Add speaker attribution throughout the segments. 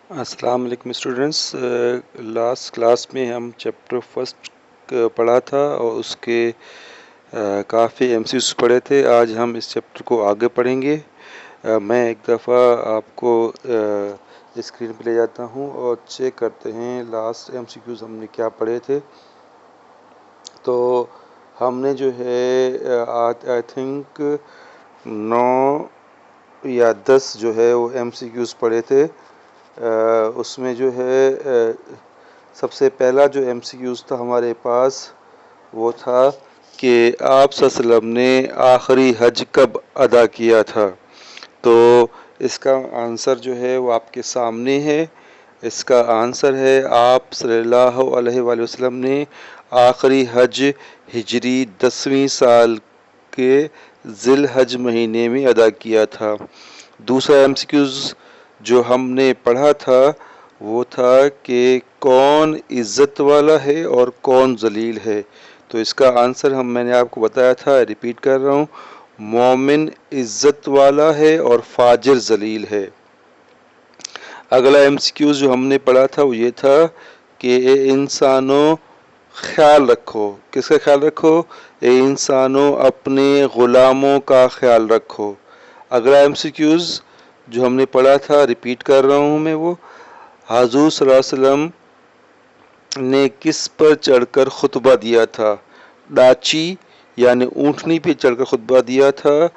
Speaker 1: अस्सलाम वालेकुम students. Last class में हम चैप्टर फर्स्ट पढ़ा था और उसके काफ़ी एमसीक्यूज पढ़े थे। आज हम इस चैप्टर को आगे पढ़ेंगे। मैं एक दफ़ा आपको स्क्रीन पे ले जाता हूँ और चेक करते हैं लास्ट एमसीक्यूज हमने क्या पढ़े थे। तो हमने जो है आई थिंक 9 या 10 जो है वो एमसीक्यूज पढ़े थे। उसमें जो है सबसे पहला जो एमसीक्यूज था हमारे पास वो था कि आप सल्लल्लाहु अलैहि वसल्लम ने आखिरी हज कब अदा किया था। तो इसका आंसर जो है वो आपके सामने है। इसका आंसर है आप सल्लल्लाहु अलैहि वसल्लम ने आखिरी हज हिजरी 10वीं साल के ज़िल हज महीने में अदा किया था। दूसरा एमसीक्यूज जो हमने पढ़ा था वो था कि कौन इज़्ज़त वाला है और कौन जलील है। तो इसका आंसर मैंने आपको बताया था, रिपीट कर रहा हूँ, मोमिन इज़्ज़त वाला है और फाजिर जलील है। अगला एमसीक्यू जो हमने पढ़ा था वो ये था कि इंसानों ख्याल रखो। किसका ख्याल रखो? इंसानों अपने ग़ुलामों का ख्याल रखो। अगला एमसीक्यूज़ जो हमने पढ़ा था, रिपीट कर रहा हूँ मैं, वो हुज़ूर सल्लल्लाहु अलैहि वसल्लम ने किस पर चढ़कर खुतबा दिया था? डाची यानी ऊँटनी पे चढ़कर खुतबा दिया था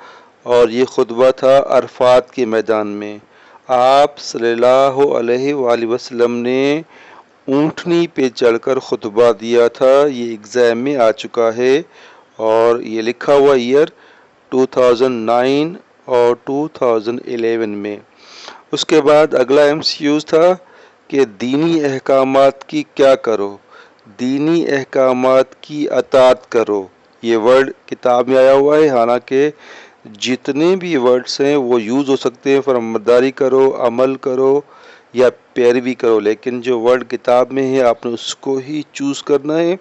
Speaker 1: और ये खुतबा था अरफात के मैदान में। आप सल्लल्लाहु अलैहि वसल्लम ने ऊँटनी पे चढ़कर खुतबा दिया था। ये एग्ज़ाम में आ चुका है और ये लिखा हुआ ईयर 2009 और 2011 में। उसके बाद अगला एमसीक्यूज़ था कि दीनी अहकामात की क्या करो? दीनी अहकामात की अताअत करो। ये वर्ड किताब में आया हुआ है, हालांकि जितने भी वर्ड्स हैं वो यूज़ हो सकते हैं, फरमाबरदारी करो, अमल करो या पैरवी करो, लेकिन जो वर्ड किताब में है आपने उसको ही चूज़ करना है।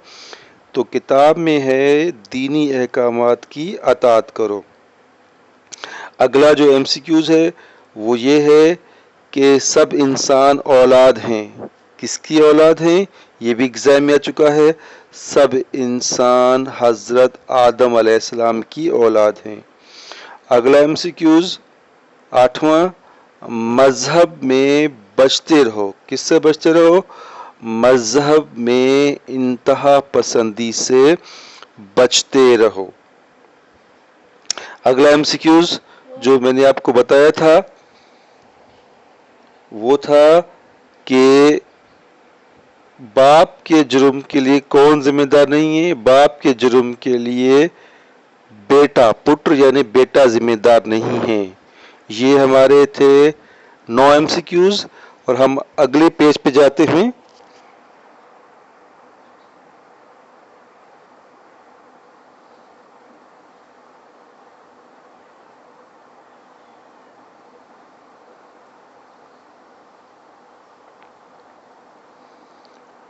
Speaker 1: तो किताब में है दीनी अहकामात की अताअत करो। अगला जो एमसीक्यूज़ है वो ये है कि सब इंसान औलाद हैं। किसकी औलाद हैं? ये भी एग्ज़ाम में आ चुका है। सब इंसान हज़रत आदम अलैहिस्सलाम की औलाद हैं। अगला एमसीक्यूज़ 8वां, मज़हब में बचते रहो। किससे बचते रहो? मज़हब में इंतहा पसंदी से बचते रहो। अगला एमसीक्यूज़ जो मैंने आपको बताया था वो था कि बाप के जुर्म के लिए कौन जिम्मेदार नहीं है? बाप के जुर्म के लिए बेटा, पुत्र यानी बेटा जिम्मेदार नहीं है। ये हमारे थे 9 एमसीक्यूज़ और हम अगले पेज पे जाते हैं।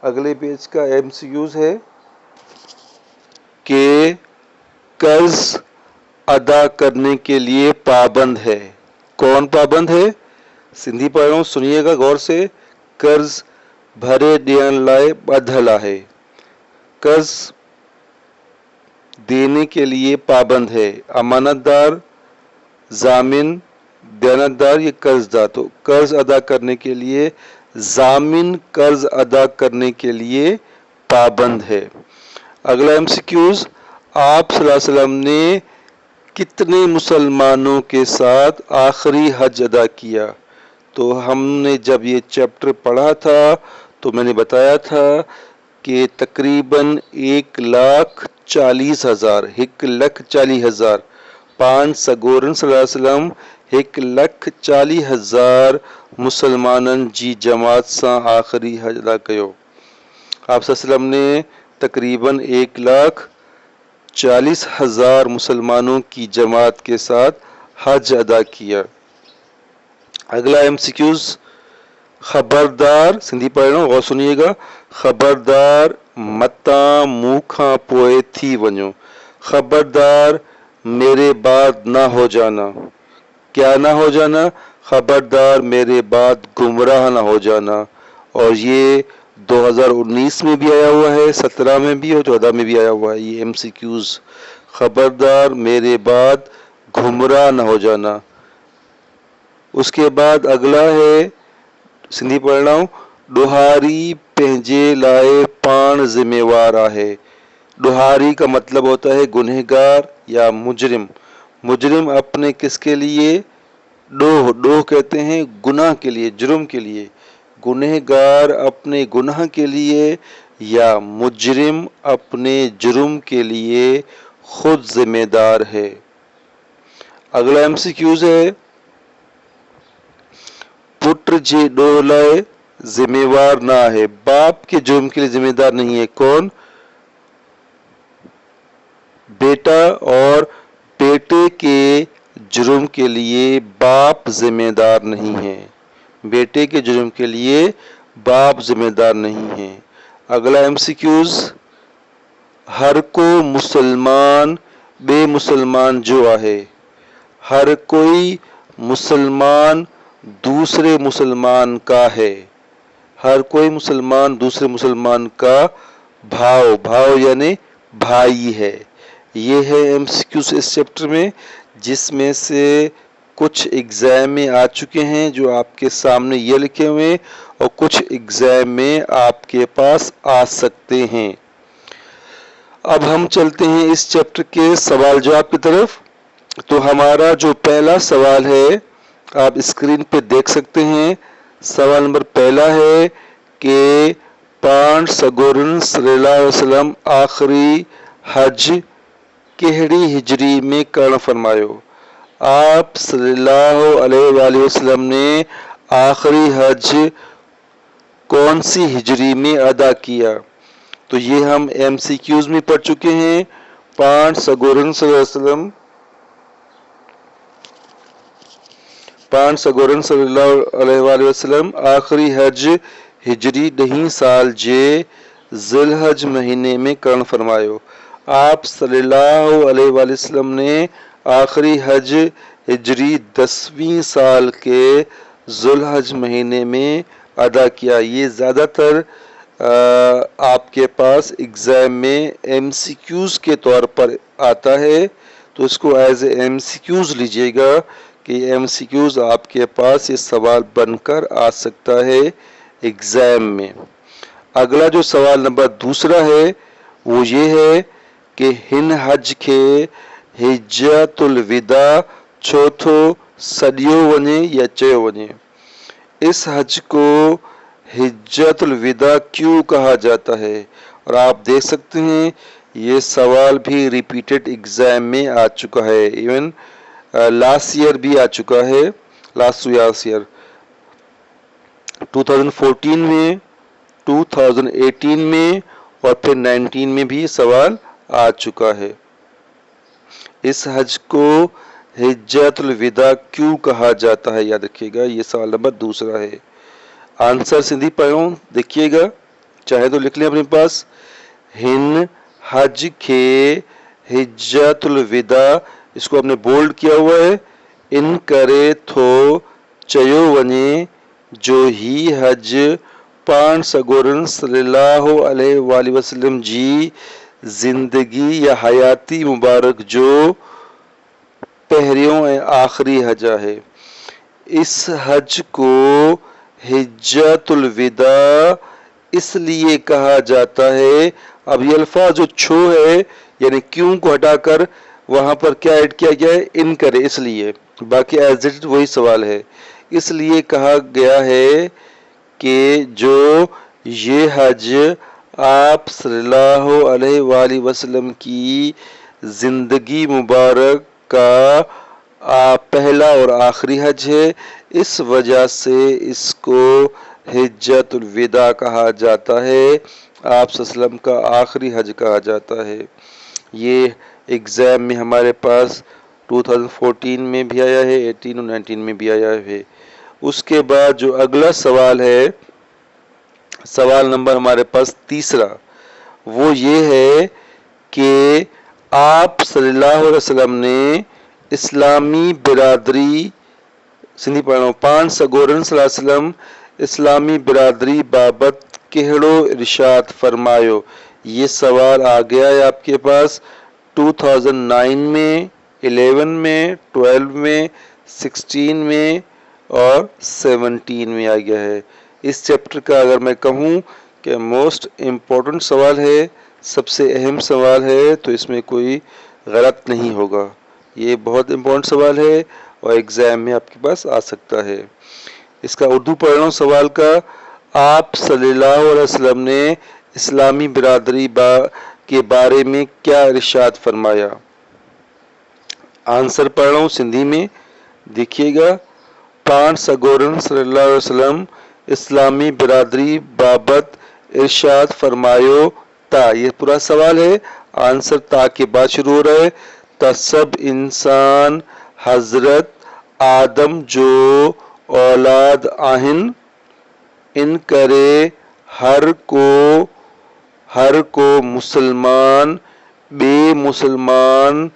Speaker 1: अगले पेज का एमसीक्यूज़ है कि कर्ज अदा करने के लिए पाबंद है। कौन पाबंद है? सिंधी पढ़ रहा हूँ, सुनिएगा गौर से। कर्ज भरे ॾियण लाइ ॿधल आहे। कर्ज देने के लिए पाबंद है। अमानतदार, जामिन, दयानतदार, ये कर्जदार। तो कर्ज अदा करने के लिए जामिन कर्ज अदा करने के लिए पाबंद है। अगला एमसीक्यूज़, आप सल्लल्लाहु अलैहि वसल्लम ने कितने मुसलमानों के साथ आखिरी हज अदा किया? तो हमने जब ये चैप्टर पढ़ा था तो मैंने बताया था कि तकरीबन 1,40,000 1,40,000 पान सगोरन सल्लल्लाहु अलैहि वसल्लम 1,40,000 मुसलमानन जी जमात सां आखिरी हज अदा कयो। आप सल्लल्लाहु अलैहि वसल्लम ने तकरीबन 1,40,000 मुसलमानों की जमात के साथ हज अदा किया। अगला एमसीक्यूज़, खबरदार, सिंधी पढ़ रहा हूँ और सुनिएगा, खबरदार मता मुँह खां पोए थी वञो। खबरदार मेरे बाद ना हो जाना। क्या ना हो जाना? خبردار میرے بعد گمراہ نہ ہو جانا، اور یہ 2019 میں بھی آیا ہوا ہے، 17 میں بھی اور 14 میں بھی آیا ہوا ہے یہ MCQs، خبردار میرے بعد گمراہ نہ ہو جانا۔ اس کے بعد اگلا ہے، سندھی پڑھ رہا ہوں، ڈوہاری پہنجے لائے پان ذمہ وار ہے۔ ڈوہاری کا مطلب ہوتا ہے گنہگار یا مجرم۔ مجرم اپنے کس کے لیے؟ ڈوہ کہتے ہیں گناہ کے لیے، جرم کے لیے۔ گنہگار اپنے گناہ کے لیے یا مجرم اپنے جرم کے لیے خود ذمہ دار ہے۔ اگلا MCQs ہے، پٹر جے ڈوہ لائے ذمہ وار نہ ہے۔ باپ کے جرم کے لیے ذمہ دار نہیں ہے۔ کون؟ بیٹا، اور بیٹے کے جرم کے لیے باپ ذمہ دار نہیں ہے۔ بیٹے کے جرم کے لیے باپ ذمہ دار نہیں ہے۔ اگلا MCQs، ہر کو مسلمان بے مسلمان جو ہے۔ ہر کوئی مسلمان دوسرے مسلمان کا ہے۔ ہر کوئی مسلمان دوسرے مسلمان کا بھاؤ یعنی بھائی ہے۔ یہ ہے MCQs اس چیپٹر میں، جس میں سے کچھ ایگزام میں آ چکے ہیں جو آپ کے سامنے یہ لکھے ہوئے، اور کچھ ایگزام میں آپ کے پاس آ سکتے ہیں۔ اب ہم چلتے ہیں اس چیپٹر کے سوال جواب کی طرف۔ تو ہمارا جو پہلا سوال ہے آپ اسکرین پہ دیکھ سکتے ہیں۔ سوال نمبر پہلا ہے کہ پان سگورن صلی اللہ علیہ وسلم آخری حج کہڑی ہجری میں کرن فرمایو؟ آپ صلی اللہ علیہ وآلہ وسلم نے آخری حج کون سی ہجری میں ادا کیا؟ تو یہ ہم MCQs میں پڑھ چکے ہیں۔ پان سگورن صلی اللہ علیہ وسلم، پان سگورن صلی اللہ علیہ وآلہ وسلم آخری حج ہجری 10 سال جے ذی الحج مہینے میں کرن فرمایو۔ آپ صلی اللہ علیہ وآلہ وسلم نے آخری حج ہجری 10ویں سال کے ذی الحج مہینے میں ادا کیا۔ یہ زیادہ تر آپ کے پاس ایگزام میں MCQs کے طور پر آتا ہے، تو اس کو ایز اے MCQs لیجئے گا کہ MCQs آپ کے پاس یہ سوال بن کر آ سکتا ہے ایگزام میں۔ اگلا جو سوال نمبر دوسرا ہے وہ یہ ہے کہ ہن حج کے حجۃ الوداع چوتھو سڏیو وڃے یا چيو وڃے؟ اس حج کو حجۃ الوداع کیوں کہا جاتا ہے؟ اور آپ دیکھ سکتے ہیں یہ سوال بھی ریپیٹڈ ایگزام میں آ چکا ہے، ایون لاسٹ ایئر بھی آ چکا ہے، لاسٹ ایئر 2014 میں، 2018 میں اور پھر 19 میں بھی سوال آ چکا ہے۔ اس حج کو حجۃ الوداع کیوں کہا جاتا ہے؟ یاد رکھیے گا یہ سوال نمبر دوسرا ہے۔ آنسر سندھی پڑھوں، دیکھیے گا، چاہے تو لکھ لیں اپنے پاس۔ ہن حج کے حجۃ الوداع، اس کو ہم نے بولڈ کیا ہوا ہے، ان کرے تھو چیو ونے جو ہی حج پان سگورن صلی اللہ علیہ وآلہ وسلم جی زندگی یا حیاتی مبارک جو پہریوں آخری حج ہے۔ اس حج کو حجۃ الوداع اس لیے کہا جاتا ہے، اب یہ الفاظ جو چھو ہے یعنی کیوں کو ہٹا کر وہاں پر کیا ایڈ کیا گیا ہے؟ ان کرے، اس لیے، باقی ایز اٹ وہی سوال ہے۔ اس لیے کہا گیا ہے کہ جو یہ حج آپ صلی اللہ علیہ وآلہ وسلم کی زندگی مبارک کا پہلا اور آخری حج ہے، اس وجہ سے اس کو حجۃ الوداع کہا جاتا ہے، آپ صلی اللہ علیہ وسلم کا آخری حج کہا جاتا ہے۔ یہ ایگزام میں ہمارے پاس 2014 میں بھی آیا ہے، 18 اور 19 میں بھی آیا ہے۔ اس کے بعد جو اگلا سوال ہے، سوال نمبر ہمارے پاس تیسرا، وہ یہ ہے کہ آپ صلی اللہ علیہ وسلم نے اسلامی برادری सिंधी पढ़ो। पाण सगोरन सल्लल्लाहु अलैहि वसल्लम इस्लामी बिरादरी बाबत कहिड़ो इरशाद फरमायो। ये सवाल आ गया है आपके पास 2009 में, 11 में, 12 में, 16 में और 17 में आ गया है। इस चैप्टर का अगर मैं कहूँ कि मोस्ट इम्पोर्टेंट सवाल है, सबसे अहम सवाल है, तो इसमें कोई गलत नहीं होगा। ये बहुत इम्पोर्टेंट सवाल है और एग्जाम में आपके पास आ सकता है। इसका उर्दू पढ़ रहा हूँ सवाल का। आप सल्लल्लाहु अलैहि वसल्लम ने इस्लामी बिरादरी के बारे में क्या इरशाद फरमाया। आंसर पढ़ रहा हूँ सिंधी में, देखिएगा। पाण सगोरन सल्लल्लाहु अलैहि वसल्लम इस्लामी बिरादरी बाबत इरशाद फरमायो ता, ये पूरा सवाल है। आंसर ता के बाद शुरू हो रहा है। ता सब इंसान हजरत आदम जो औलाद आहिन, इन करे हर को मुसलमान बे मुसलमान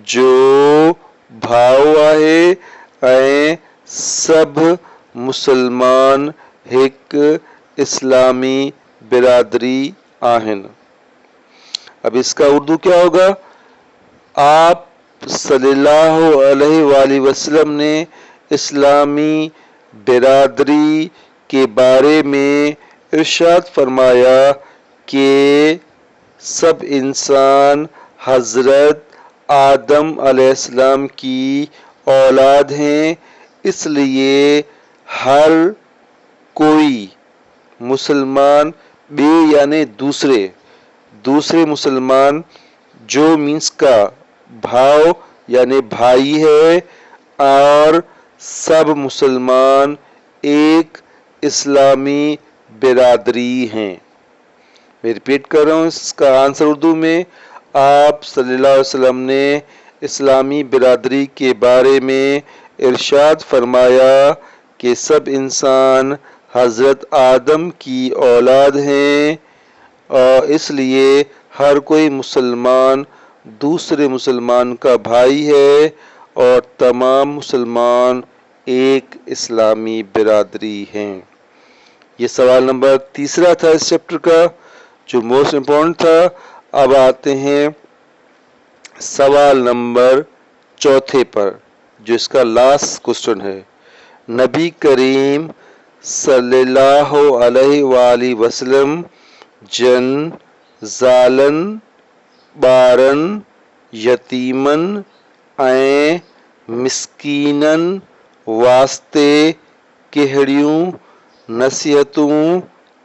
Speaker 1: जो भाव आहे ऐं सब मुसलमान एक इस्लामी बिरादरी आहिन। अब इसका उर्दू क्या होगा। आप सल्लल्लाहु अलैहि वसल्लम ने इस्लामी बिरादरी के बारे में इरशाद फरमाया कि सब इंसान हजरत आदम अलैहिस्सलाम की औलाद हैं, इसलिए हर कोई मुसलमान बे यानी दूसरे मुसलमान, जो मीन्स का भाव यानी भाई है, और सब मुसलमान एक इस्लामी बिरादरी हैं। मैं रिपीट कर रहा हूँ इसका आंसर उर्दू में। आप सल्लल्लाहु अलैहि वसल्लम ने इस्लामी बिरादरी के बारे में इरशाद फरमाया कि सब इंसान हजरत आदम की औलाद हैं और इसलिए हर कोई मुसलमान दूसरे मुसलमान का भाई है और तमाम मुसलमान एक इस्लामी बिरादरी हैं। ये सवाल नंबर तीसरा था इस चैप्टर का, जो मोस्ट इम्पोर्टेंट था। अब आते हैं सवाल नंबर चौथे पर, जो इसका लास्ट क्वेश्चन है। नबी करीम सल्लल्लाहु अलैहि वसल्लम जन ज़ालन ॿारन यतीमन ऐं मिस्कीनन वास्ते कहिड़ियूं नसीहतूं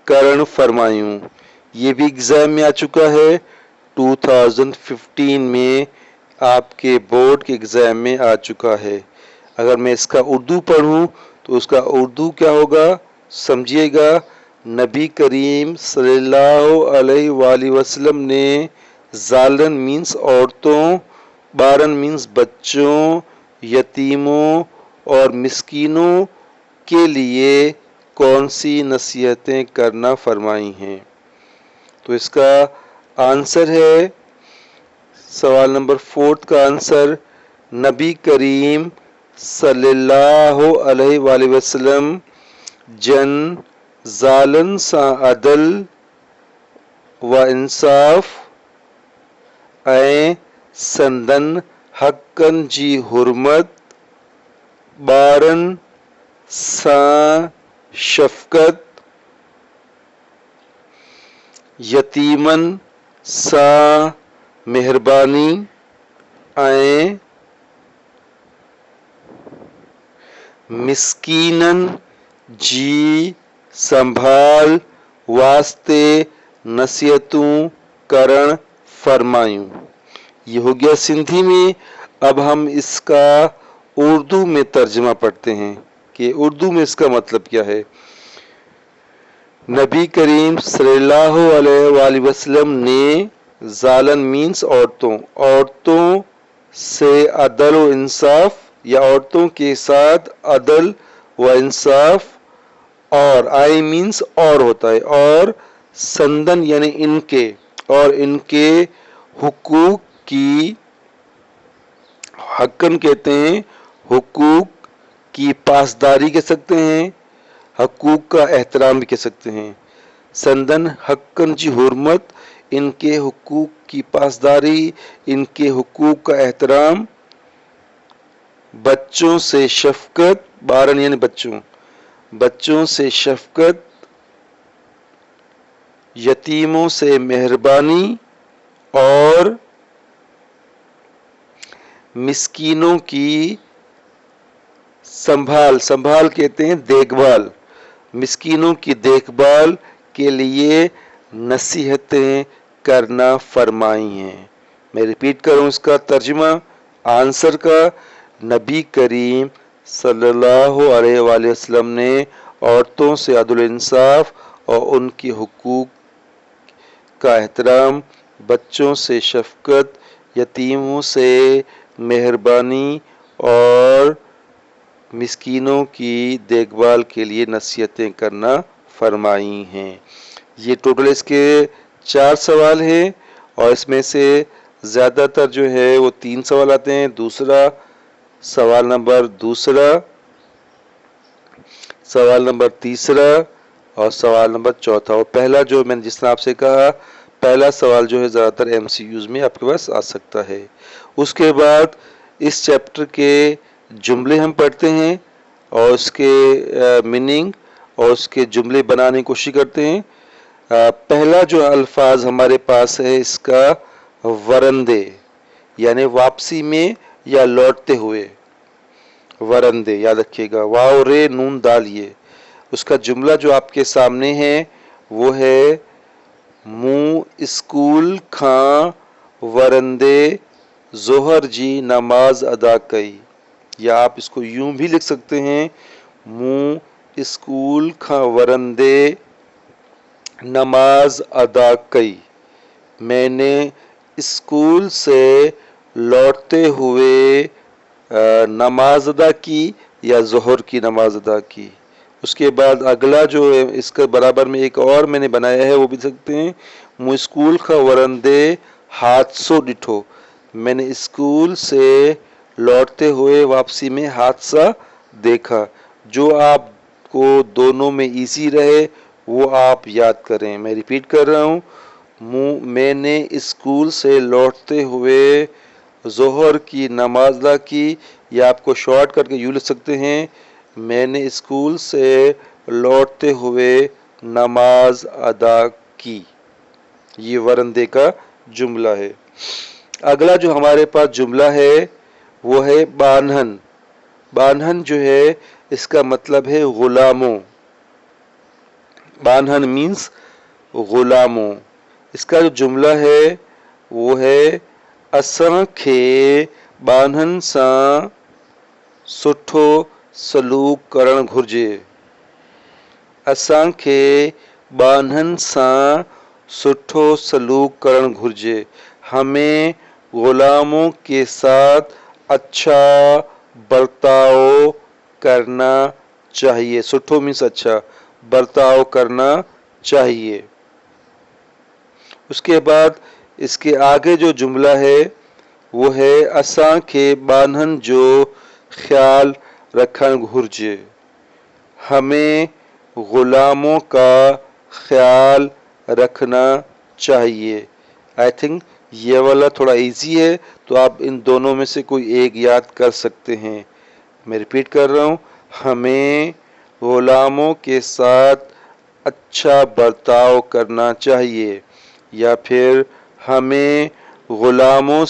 Speaker 1: करण फरमायूं। ये भी एग्जाम में आ चुका है 2015 में, आपके बोर्ड के एग्जाम में आ चुका है। अगर मैं इसका उर्दू पढ़ूं तो उसका उर्दू क्या होगा, समझिएगा। नबी करीम सल्लल्लाहु अलैहि वसल्लम ने ज़ालन मीन्स औरतों, बारन मीन्स बच्चों, यतीमों और मिस्कीनों के लिए कौन सी नसीहतें करना फरमाई हैं। तो इसका आंसर है, सवाल नंबर 4 का आंसर, नबी करीम सल्लल्लाहु अलैहि वसल्लम जन ज़ालन सां अदल व इंसाफ़ ऐं संदन हक़नि जी हुरमत, ॿारन सां शफ़क़त, यतीमन सां मेहरबानी ऐं मिस्कीनन जी संभाल वास्ते नसीहतूं करण फरमायूं। ये हो गया सिंधी में। अब हम इसका उर्दू में तर्जमा पढ़ते हैं कि उर्दू में इसका मतलब क्या है। नबी करीम सल्लल्लाहु अलैहि वसल्लम ने ज़ालन मीन्स औरतों से अदल व इंसाफ या औरतों के साथ अदल व इंसाफ, और आई मीन्स और होता है, और संदन यानी इनके, और इनके हुकूक की, हक्कन कहते हैं हुकूक की पासदारी कह सकते हैं, हकूक का एहतराम भी कह सकते हैं। संदन हक्कन जी हुर्मत, इनके हुकूक की पासदारी, इनके हुकूक का एहतराम। बच्चों से शफकत, बारन यानी बच्चों, बच्चों से शफकत। यतीमों से मेहरबानी और मिस्कीनों की संभाल, संभाल कहते हैं देखभाल, मिस्कीनों की देखभाल के लिए नसीहतें करना फरमाई हैं। मैं रिपीट करूं इसका तर्जुमा आंसर का। नबी करीम सल्लल्लाहु अलैहि वसल्लम ने औरतों से अदल इंसाफ और उनके हुकूक का एहतराम, बच्चों से शफकत, यतीमों से मेहरबानी और मिस्कीनों की देखभाल के लिए नसीहतें करना फरमाई हैं। ये टोटल इसके 4 सवाल हैं और इसमें से ज़्यादातर जो है वो 3 सवाल आते हैं। दूसरा सवाल नंबर दूसरा, सवाल नंबर तीसरा और सवाल नंबर चौथा। और पहला जो मैंने जिस तरह आपसे कहा, पहला सवाल जो है ज़्यादातर MCQs में आपके पास आ सकता है। उसके बाद इस चैप्टर के जुमले हम पढ़ते हैं और उसके मीनिंग और उसके जुमले बनाने की कोशिश करते हैं। पहला जो अल्फाज हमारे पास है इसका वरंदे, यानी वापसी में या लौटते हुए, वरंदे याद रखिएगा, वाव रे नून दाल ये। उसका जुमला जो आपके सामने है वो है मूं स्कूल खां वरंदे जोहर जी नमाज अदा कई, या आप इसको यूं भी लिख सकते हैं मूं स्कूल खां वरंदे नमाज अदा कई। मैंने स्कूल से लौटते हुए नमाज अदा की या जोहर की नमाज अदा की। उसके बाद अगला जो है इसके बराबर में एक और मैंने बनाया है वो भी सकते हैं, मु स्कूल का वरंदे हादसो डिठो, मैंने स्कूल से लौटते हुए वापसी में हादसा देखा। जो आपको दोनों में इजी रहे वो आप याद करें। मैं रिपीट कर रहा हूँ, मैंने स्कूल से लौटते हुए जोहर की नमाज अदा की, या आपको शॉर्ट करके यूँ लिख सकते हैं मैंने स्कूल से लौटते हुए नमाज अदा की। ये वरंदे का जुमला है। अगला जो हमारे पास जुमला है वो है बान्हन। बान्हन जो है इसका मतलब है गुलामों। बान्हन मीन्स गुलामों। इसका जो जुमला है वो है असां खे बान्हन सां सुठो सलूक करण घुर्जे। असां खे बान्हन सां सुठो सलूक करण घुर्जे, हमें गुलामों के साथ अच्छा बर्ताव करना चाहिए। सुठो मीन्स अच्छा, बर्ताव करना चाहिए। उसके बाद इसके आगे जो जुमला है वो है असां खे बान्हन जो ख्याल रखण घुर्जे, हमें गुलामों का ख्याल रखना चाहिए। आई थिंक ये वाला थोड़ा इजी है, तो आप इन दोनों में से कोई एक याद कर सकते हैं। मैं रिपीट कर रहा हूँ, हमें गुलामों के साथ अच्छा बर्ताव करना चाहिए, या फिर हमें गुलामों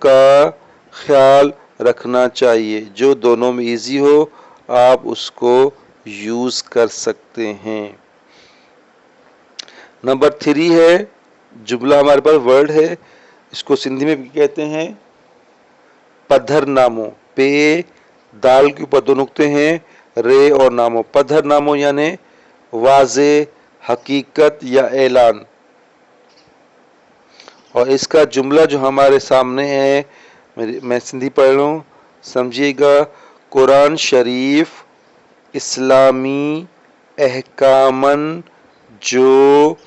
Speaker 1: का ख्याल रखना चाहिए। जो दोनों में इजी हो आप उसको यूज कर सकते हैं। नंबर 3 है, जुमला हमारे पास वर्ड है, इसको सिंधी में भी कहते हैं पधर नामो। पे दाल के ऊपर 2 नुक्ते हैं, रे और नामो। पधर नामो यानी वाजे, हकीकत या ऐलान। और इसका जुमला जो हमारे सामने है, मैं सिंधी पढ़ रहा हूँ, समझिएगा। कुरान शरीफ इस्लामी अहकामन जो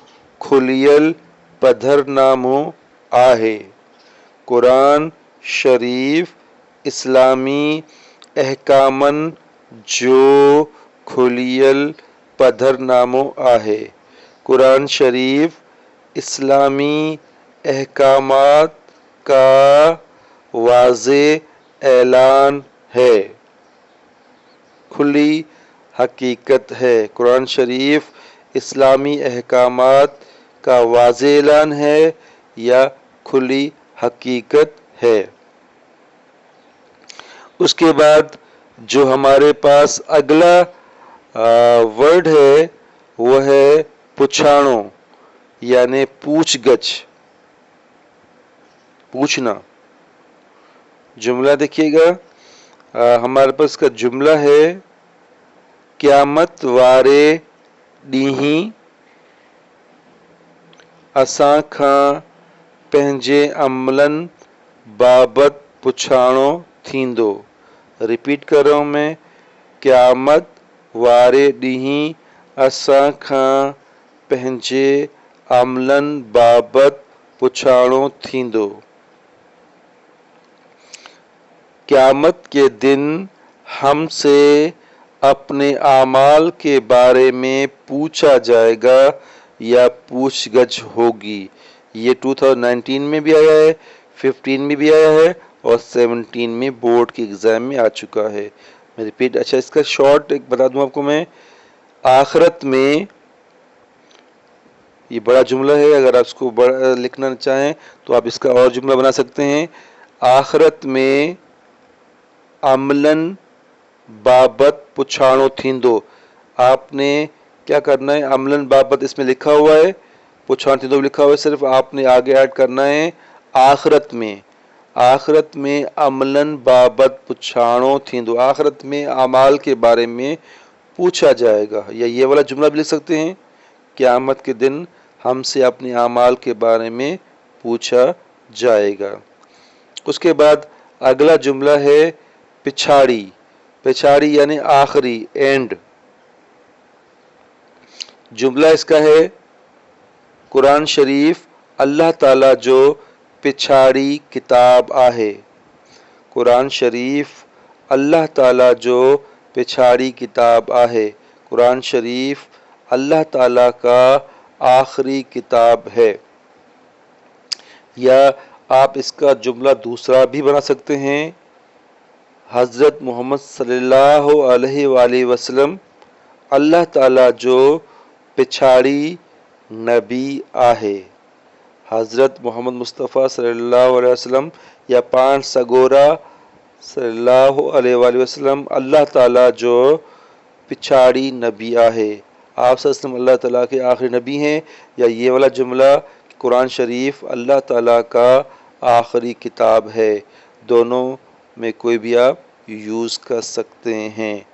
Speaker 1: खुलियल पधरनामो आहे। कुरान शरीफ इस्लामी अहकामन जो खुलियल पधरनामो आहे। कुरान शरीफ इस्लामी अहकामात का वाज़े ऐलान है, खुली हकीकत है। कुरान शरीफ इस्लामी अहकामात का वाज़े ऐलान है या खुली हकीकत है। उसके बाद जो हमारे पास अगला वर्ड है वो है पुछाणो यानी पूछगछ, पूछना। जुमला देखिएगा, हमारे पास का जुमला है क़यामत वारे ॾींहुं असां खां पंहिंजे अमलनि बाबति पुछाणो थींदो। रिपीट कर रहा हूं मैं, क़यामत वारे ॾींहुं असां खां पंहिंजे अमलनि बाबति पुछाणो थींदो। क़यामत के दिन हमसे अपने आमाल के बारे में पूछा जाएगा या पूछगछ होगी। ये 2019 में भी आया है, 15 में भी आया है और 17 में बोर्ड के एग्जाम में आ चुका है। मैं रिपीट, अच्छा इसका शॉर्ट एक बता दूं आपको मैं, आखिरत में, ये बड़ा जुमला है, अगर आप इसको बड़ा लिखना चाहें तो आप इसका और जुमला बना सकते हैं। आखिरत में अमलन बाबत पुछाणो थींदो। आपने क्या करना है, अमलन बाबत इसमें लिखा हुआ है, पुछाणो थींदो लिखा हुआ है, सिर्फ आपने आगे ऐड करना है आखिरत में। आखिरत में अमलन बाबत पुछाणो थींदो, आखिरत में अमाल के बारे में पूछा जाएगा। या ये वाला जुमला भी लिख सकते हैं, क़यामत के दिन हमसे अपने अमाल के बारे में पूछा जाएगा। उसके बाद अगला जुमला है पिछाड़ी। पिछाड़ी यानी आखिरी, एंड। जुमला इसका है कुरान शरीफ अल्लाह ताला जो पिछाड़ी किताब आहे। कुरान शरीफ अल्लाह ताला जो पिछाड़ी किताब आहे। कुरान शरीफ अल्लाह ताला का आखिरी किताब है। या आप इसका जुमला दूसरा भी बना सकते हैं, हज़रत मोहम्मद सल्लल्लाहु अलैहि वसल्लम अल्लाह ताला जो पिछाड़ी नबी आहे। हज़रत मोहम्मद मुस्तफ़ा सल्लल्लाहु अलैहि वसल्लम या पाण सगोरा सल्लल्लाहु अलैहि वसल्लम अल्लाह ताला जो पिछाड़ी नबी आहे। आप सल्लल्लाहु अल्लाह ताला के आखिरी नबी हैं। या ये वाला जुमला कुरान शरीफ अल्लाह ताला का आखिरी किताब है। दोनों में कोई भी आप यूज़ कर सकते हैं।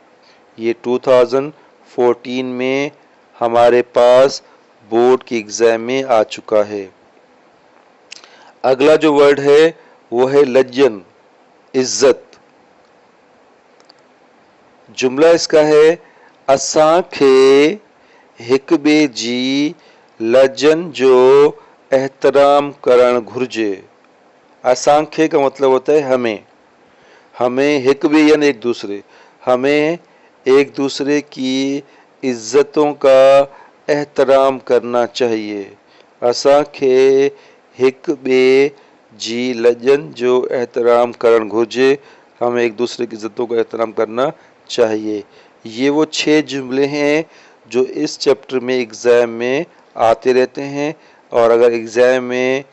Speaker 1: ये 2014 में हमारे पास बोर्ड के एग्ज़ाम में आ चुका है। अगला जो वर्ड है वो है लज्जन, इज्जत। जुमला इसका है असां खे हिक ॿिए जी लज्जन जो एहतराम करण घुर्जे। असां खे का मतलब होता है हमें, हमें हिक ॿिए यानी एक दूसरे, हमें एक दूसरे की इज्जतों का एहतराम करना चाहिए। असां खे हिक ॿिए जी लज्जन जो एहतराम करण घुर्जे, हमें एक दूसरे की इज्जतों का एहतराम करना चाहिए। ये वो 6 जुमले हैं जो इस चैप्टर में एग्ज़ाम में आते रहते हैं। और अगर एग्ज़ाम में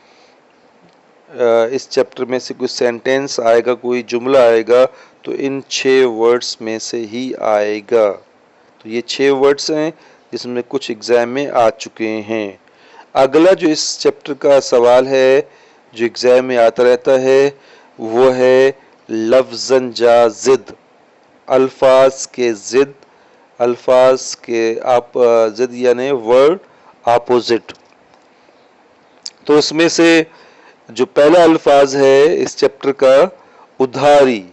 Speaker 1: इस चैप्टर में से कोई सेंटेंस आएगा, कोई जुमला आएगा, तो इन 6 वर्ड्स में से ही आएगा। तो ये 6 वर्ड्स हैं जिसमें कुछ एग्ज़ाम में आ चुके हैं। अगला जो इस चैप्टर का सवाल है जो एग्ज़ाम में आता रहता है वो है लफ्ज़न जा ज़िद, अल्फाज के ज़िद, अल्फाज के आप ज़िद यानी वर्ड अपोजिट। तो उसमें से जो पहला अल्फाज है इस चैप्टर का उधारी।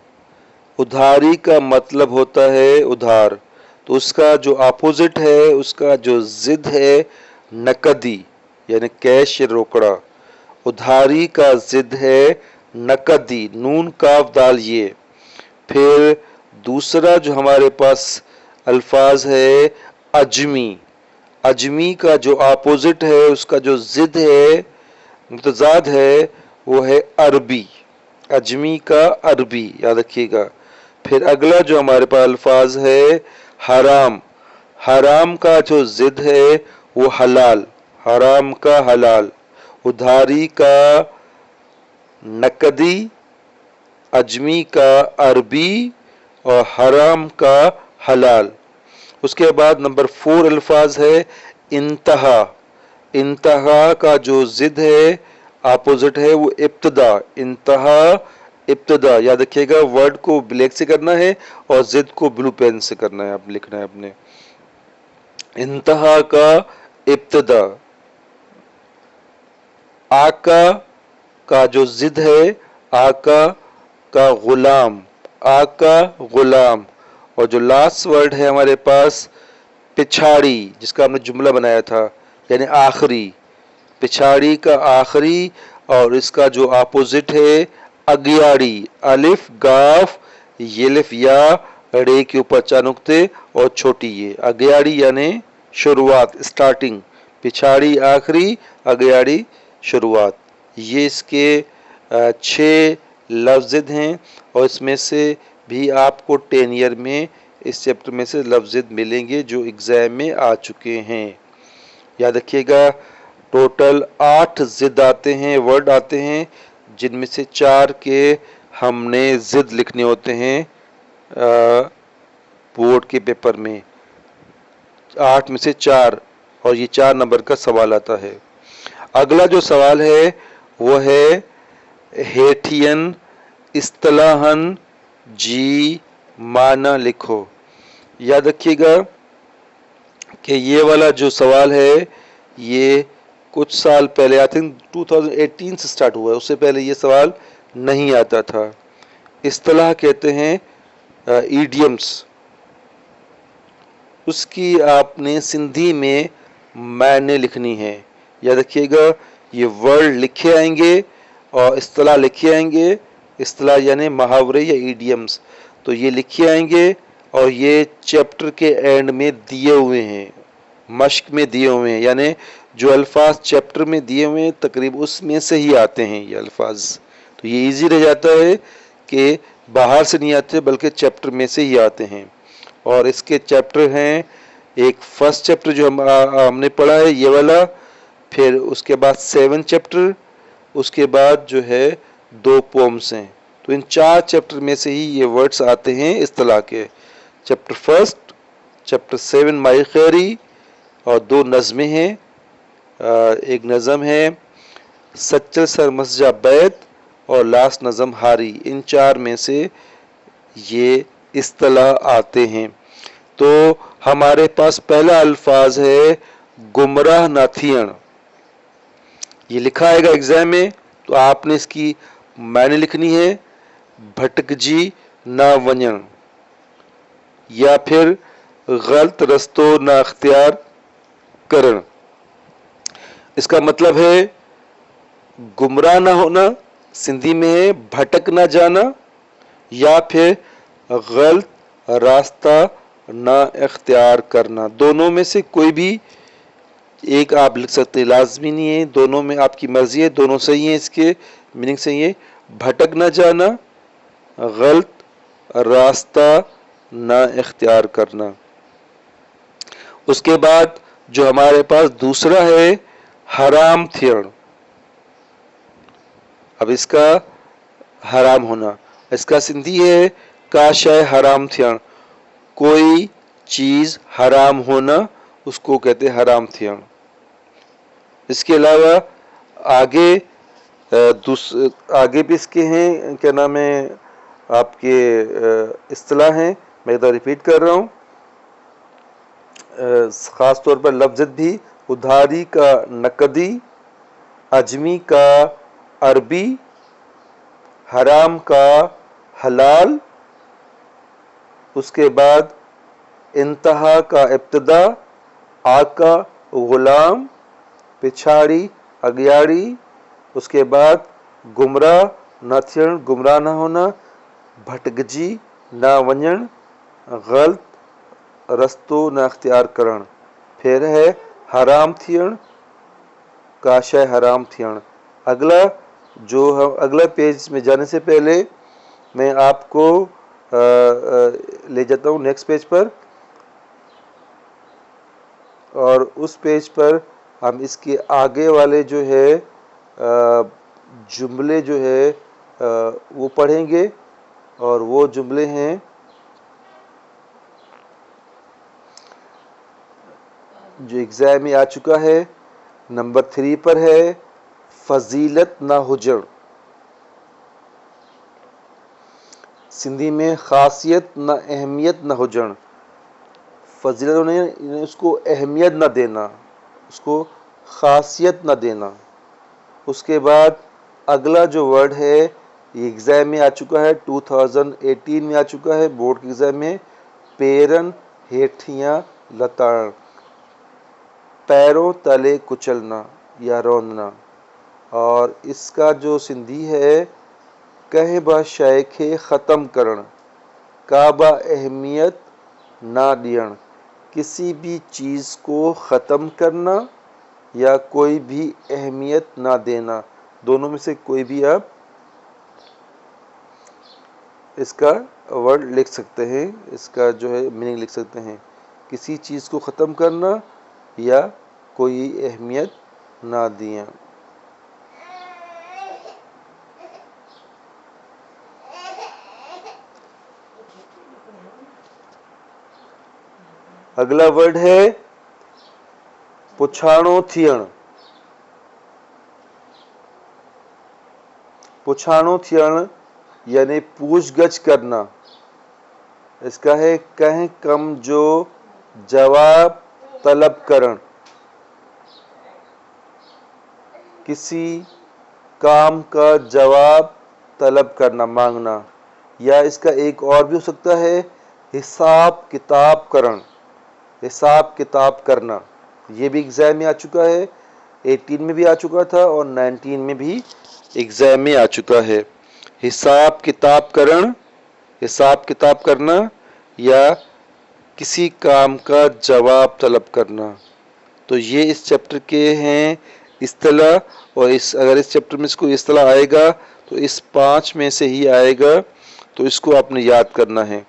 Speaker 1: उधारी का मतलब होता है उधार, तो उसका जो अपोजिट है, उसका जो ज़िद है नकदी यानी कैश या रोकड़ा। उधारी का ज़िद है नकदी, नून काफ दाल ये। फिर दूसरा जो हमारे पास अल्फाज है अजमी, अजमी का जो अपोजिट है, उसका जो जिद है, मुतजाद है, वो है अरबी। अजमी का अरबी, याद रखिएगा। फिर अगला जो हमारे पास अल्फाज है हराम, हराम का जो जिद है वो हलाल, हराम का हलाल। उधारी का नकदी, अजमी का अरबी और हराम का हलाल। उसके बाद नंबर 4 अल्फाज है इंतहा, इंतहा का जो जिद है, अपोजिट है, वो इब्तदा, इंतहा इब्तदा। याद रखिएगा, वर्ड को ब्लैक से करना है और जिद को ब्लू पेन से करना है, आप लिखना है अपने। इंतहा का इब्तदा। आका का जो जिद है, आका का गुलाम, आका गुलाम। और जो लास्ट वर्ड है हमारे पास पिछाड़ी, जिसका हमने जुमला बनाया था, यानी आखिरी, पिछाड़ी का आखिरी। और इसका जो अपोजिट है अगियाड़ी, अलिफ गाफ येलिफ या रे के ऊपर 4 नुक्ते और छोटी ये, अगियाड़ी यानी शुरुआत, स्टार्टिंग। पिछाड़ी आखिरी, अगियाड़ी शुरुआत। ये इसके 6 लफ्ज़ हैं और इसमें से भी आपको 10 ईयर में इस चैप्टर में से लफ्ज़ मिलेंगे जो एग्ज़ाम में आ चुके हैं। याद रखिएगा, टोटल 8 जिद आते हैं, वर्ड आते हैं, जिनमें से 4 के हमने जिद लिखने होते हैं बोर्ड के पेपर में। 8 में से 4, और ये 4 नंबर का सवाल आता है। अगला जो सवाल है वो है हेठियन इस्तिलाहन जी माना लिखो। याद रखिएगा कि ये वाला जो सवाल है ये कुछ साल पहले, आई थिंक 2018 से स्टार्ट हुआ है, उससे पहले ये सवाल नहीं आता था। इस्तिलाह कहते हैं ईडियम्स, उसकी आपने सिंधी में मायने लिखनी है। याद रखिएगा, ये वर्ड लिखे आएंगे और इस्तिलाह लिखे आएंगे। इस्तिलाह यानी मुहावरे या ईडियम्स, तो ये लिखे आएंगे और ये चैप्टर के एंड में दिए हुए हैं, मश्क में दिए हुए हैं, यानी जो अल्फाज चैप्टर में दिए हुए हैं तकरीब उसमें से ही आते हैं ये अल्फाज। तो ये इजी रह जाता है कि बाहर से नहीं आते बल्कि चैप्टर में से ही आते हैं। और इसके चैप्टर हैं, एक फर्स्ट चैप्टर जो हमने पढ़ा है ये वाला, फिर उसके बाद 7 चैप्टर, उसके बाद जो है 2 पोम्स हैं। तो इन 4 चैप्टर में से ही ये वर्ड्स आते हैं इस्तिलाह के। चैप्टर फर्स्ट, चैप्टर 7 माई खैरी, और 2 नज़में हैं। एक नज़म है सच्चल सर मस्जा बैत और लास्ट नज़म हारी। इन 4 में से ये इस्तिलाह आते हैं। तो हमारे पास पहला अल्फाज है गुमराह ना थियण। ये लिखा आएगा एग्जाम में, तो आपने इसकी मायने लिखनी है भटक जी ना वञण, या फिर गलत रस्तो ना अख्तियार करण। इसका मतलब है गुमराह ना होना, सिंधी में है भटक ना जाना, या फिर गलत रास्ता ना इख्तियार करना। दोनों में से कोई भी एक आप लिख सकते हैं, लाजमी नहीं है, दोनों में आपकी मर्जी है, दोनों सही है। इसके मीनिंग सही है, भटक ना जाना, गलत रास्ता ना इख्तियार करना। उसके बाद जो हमारे पास दूसरा है हराम थियण। अब इसका हराम होना, इसका सिंधी है का शय हराम थियण, कोई चीज हराम होना उसको कहते हैं हराम थियण। इसके अलावा आगे आगे भी इसके हैं, क्या नाम है आपके इस्तिलाह हैं, मैं इधर रिपीट कर रहा हूँ। ख़ास तौर पर लफ्ज़ भी, उधारी का नकदी, अजमी का अरबी, हराम का हलाल, उसके बाद इंतहा का इब्तदा, आका गुलाम, पिछाड़ी अगियाड़ी, उसके बाद गुमराह न थियण गुमराह न होना, भटकजी ना वञण, ग़लत रस्तो न अख्तियार करण। फिर है हराम थियण, का शय हराम थियण। अगला जो हम अगला पेज में जाने से पहले मैं आपको ले जाता हूँ नेक्स्ट पेज पर, और उस पेज पर हम इसके आगे वाले जो है जुमले जो है वो पढ़ेंगे, और वो जुमले हैं जो एग्ज़ाम में आ चुका है। नंबर 3 पर है फजीलत ना हुजण, सिंधी में खासियत ना अहमियत ना हुजण। फजीलत उन्हें उसको अहमियत ना देना, उसको खासियत ना देना। उसके बाद अगला जो वर्ड है ये एग्ज़ाम में आ चुका है, 2018 में आ चुका है बोर्ड के एग्ज़ाम में, पेरन हेठियाँ लताड़न, पैरों तले कुचलना या रौंदना। और इसका जो सिंधी है कह बा शय खे ख़त्म करण, का बा अहमियत ना दियण, किसी भी चीज़ को ख़त्म करना या कोई भी अहमियत ना देना। दोनों में से कोई भी आप इसका वर्ड लिख सकते हैं, इसका जो है मीनिंग लिख सकते हैं। किसी चीज़ को ख़त्म करना या कोई अहमियत ना दिया। अगला वर्ड है पुछाणो थियण। पुछाणो थियण यानी पूछगछ करना। इसका है कह कम जो जवाब तलब करण, किसी काम का जवाब तलब करना, मांगना। या इसका एक और भी हो सकता है हिसाब किताब करण, हिसाब किताब करना। ये भी एग्ज़ाम में आ चुका है, 18 में भी आ चुका था और 19 में भी एग्ज़ाम में आ चुका है। हिसाब किताब करण, हिसाब किताब करना या किसी काम का जवाब तलब करना। तो ये इस चैप्टर के हैं इस्तिलाह, और अगर इस चैप्टर में इसको इस्तिलाह आएगा तो इस 5 में से ही आएगा, तो इसको आपने याद करना है।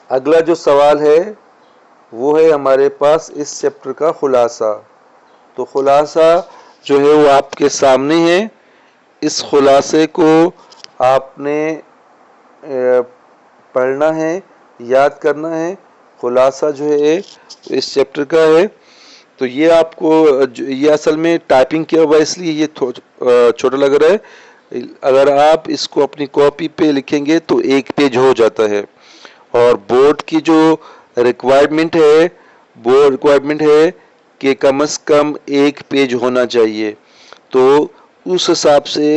Speaker 1: अगला जो सवाल है वो है हमारे पास इस चैप्टर का खुलासा। तो खुलासा जो है वो आपके सामने है। इस खुलासे को आपने पढ़ना है, याद करना है। खुलासा जो है इस चैप्टर का है। तो ये आपको ये असल में टाइपिंग किया हुआ इसलिए ये छोटा लग रहा है। अगर आप इसको अपनी कॉपी पे लिखेंगे तो एक पेज हो जाता है, और बोर्ड की जो रिक्वायरमेंट है वो रिक्वायरमेंट है कि कम से कम एक पेज होना चाहिए। तो उस हिसाब से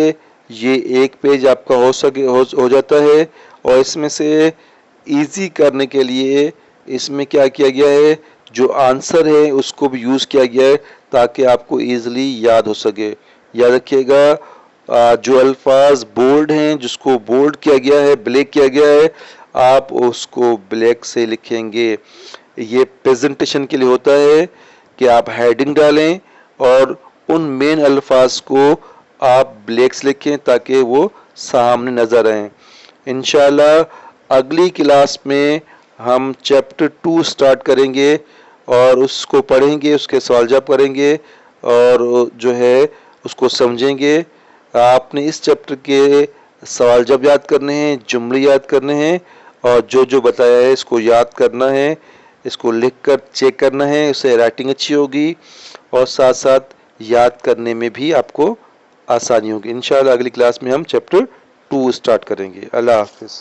Speaker 1: ये एक पेज आपका हो जाता है। और इसमें से इजी करने के लिए इसमें क्या किया गया है, जो आंसर है उसको भी यूज़ किया गया है ताकि आपको इजीली याद हो सके। याद रखिएगा जो अल्फाज बोल्ड हैं जिसको बोल्ड किया गया है, ब्लैक किया गया है, आप उसको ब्लैक से लिखेंगे। ये प्रेजेंटेशन के लिए होता है कि आप हेडिंग डालें और उन मेन अल्फाज को आप ब्लैक से लिखें ताकि वो सामने नज़र आएँ। इंशाल्लाह अगली क्लास में हम चैप्टर 2 स्टार्ट करेंगे और उसको पढ़ेंगे, उसके सवाल जवाब करेंगे और जो है उसको समझेंगे। आपने इस चैप्टर के सवाल जवाब याद करने हैं, जुमले याद करने हैं, और जो जो बताया है इसको याद करना है, इसको लिखकर चेक करना है, उससे राइटिंग अच्छी होगी और साथ साथ याद करने में भी आपको आसानी होगी। इंशाल्लाह अगली क्लास में हम चैप्टर 2 स्टार्ट करेंगे। अल्लाह हाफिज़।